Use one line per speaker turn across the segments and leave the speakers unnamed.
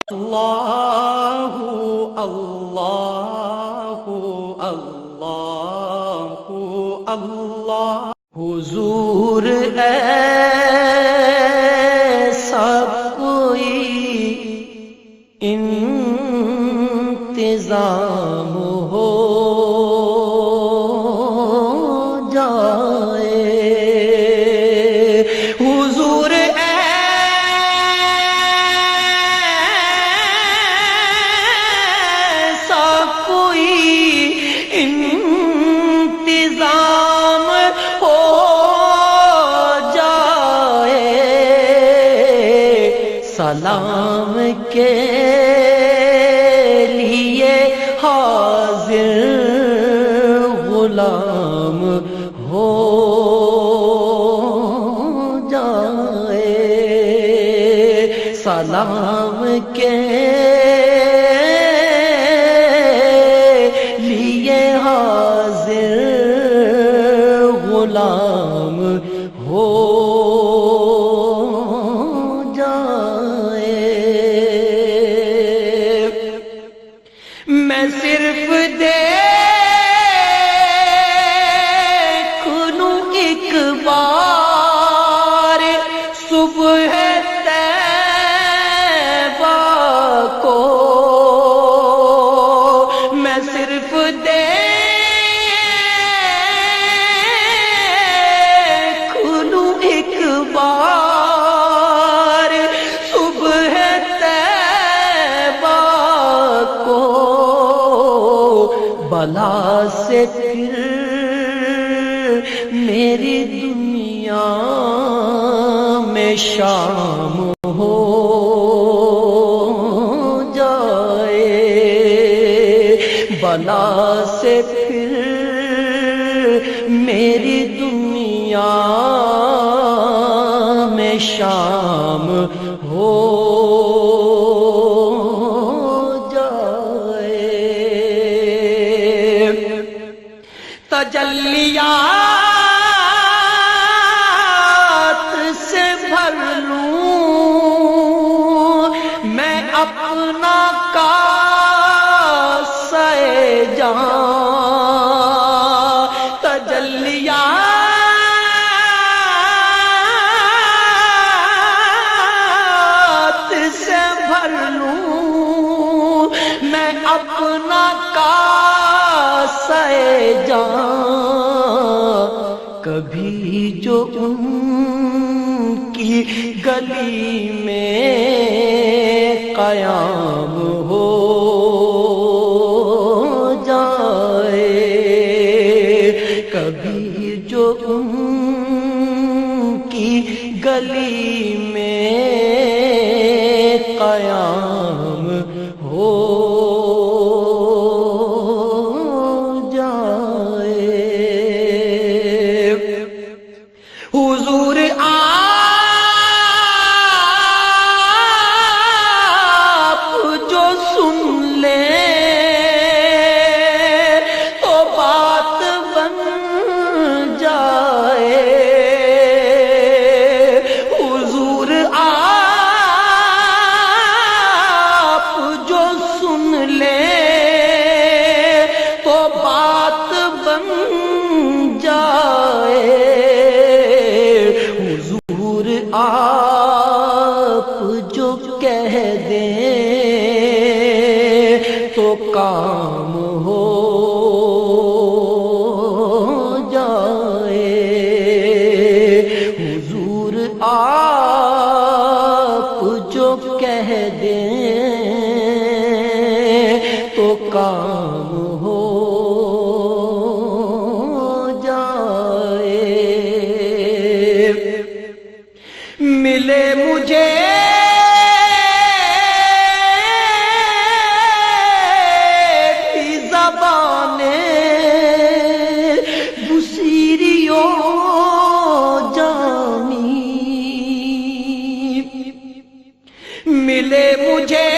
اللہ اللہ اللہ اللہ حضور ایسا کوئی انتظام ہو جائے حضور ایسا کوئی انتظام ہو جائے سلام کے لیے حاضر غلام ہو جائے سلام کے لیے حاضر غلام ہو جائے میں صرف دیکھ لوں ایک بار صبح طیبہ کو میں صرف دیکھ لوں ایک بار صبح طیبہ کو بلا سے پھر میری دنیا میں شام ہو جائے بلا سے پھر میری دنیا میں شام ہو تجلیات سے بھر لوں میں اپنا کاسہ جاں تجلیات سے بھر لوں میں اپنا کاسہ جاں کبھی جو ان کی گلی میں قیام ہو جائے کبھی جو ان کی گلی میں قیام ہو حضور آپ جو سن لیں تو بات بن جائے حضور آپ جو سن لیں تو بات بن جائے حضور آپ جو کہہ دیں تو کام ہو جائے حضور آپ جو کہہ دیں تو کام ہو ملے مجھے بھی زبانیں بصیری و جانی ملے مجھے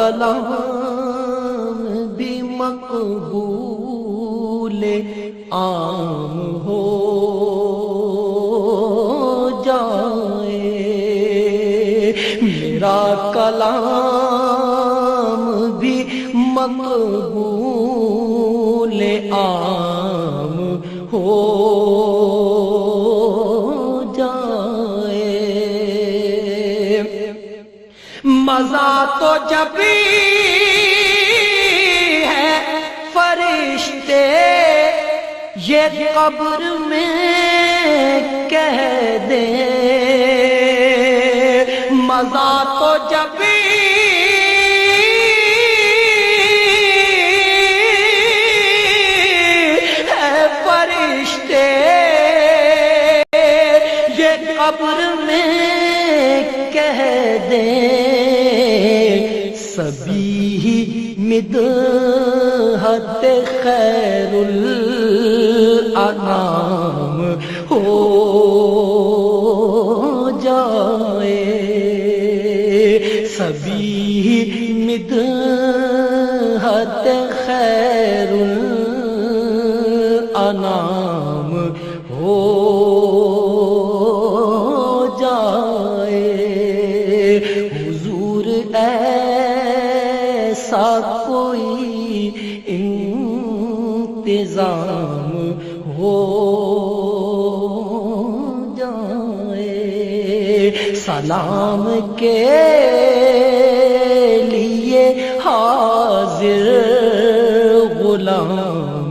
کلام بھی مقبول عام ہو جائے، میرا کلام بھی مقبول عام ہو جائے۔ مزہ تو جب ہے فرشتے یہ قبر میں کہہ دیں، مزہ تو جب ہے فرشتے یہ قبر میں کہہ دیں، سبھی مدحت خیر الانام ہو جائے، سبھی مدحت خیر الانام ہو جائے۔ حضور ایسا کوئی انتظام ہو جائے، سلام کے لیے حاضر غلام